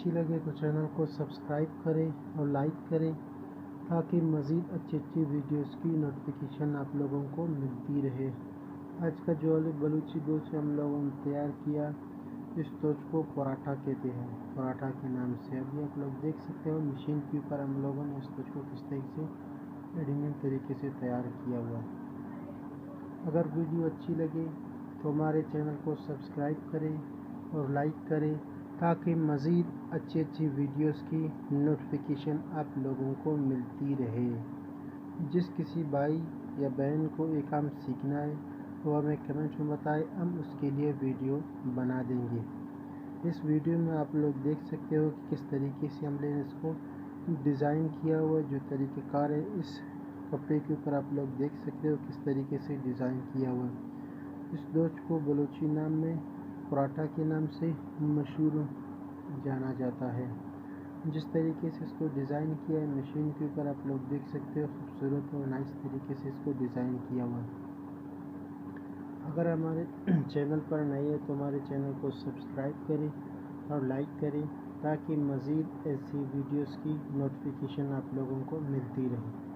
अच्छी लगे तो चैनल को सब्सक्राइब करें और लाइक करें ताकि मज़ीद अच्छी वीडियोस की नोटिफिकेशन आप लोगों को मिलती रहे। आज का जो बलूची गोश्त हम लोगों ने तैयार किया, इस गोश्त को पराठा कहते हैं, पराठा के नाम से। अभी आप लोग देख सकते हो मशीन के ऊपर हम लोगों ने इस गोश्त को किस तरीके से रेडीमेड तरीके से तैयार किया हुआ है। अगर वीडियो अच्छी लगे तो हमारे चैनल को सब्सक्राइब करें और लाइक करें ताकि मज़ीद अच्छी वीडियोस की नोटिफिकेशन आप लोगों को मिलती रहे। जिस किसी भाई या बहन को ये काम सीखना है तो हमें कमेंट में बताएं, हम उसके लिए वीडियो बना देंगे। इस वीडियो में आप लोग देख सकते हो कि किस तरीके से हमने इसको डिज़ाइन किया हुआ है। जो तरीक़ेकार है इस कपड़े के ऊपर आप लोग देख सकते हो किस तरीके से डिज़ाइन किया हुआ है। इस गोश्त को बलूची नाम में पराठा के नाम से मशहूर जाना जाता है। जिस तरीके से इसको डिज़ाइन किया है मशीन के ऊपर आप लोग देख सकते हो, खूबसूरत और नाइस तरीके से इसको डिज़ाइन किया हुआ है। अगर हमारे चैनल पर नए हैं तो हमारे चैनल को सब्सक्राइब करें और लाइक करें ताकि मज़ीद ऐसी वीडियोस की नोटिफिकेशन आप लोगों को मिलती रहे।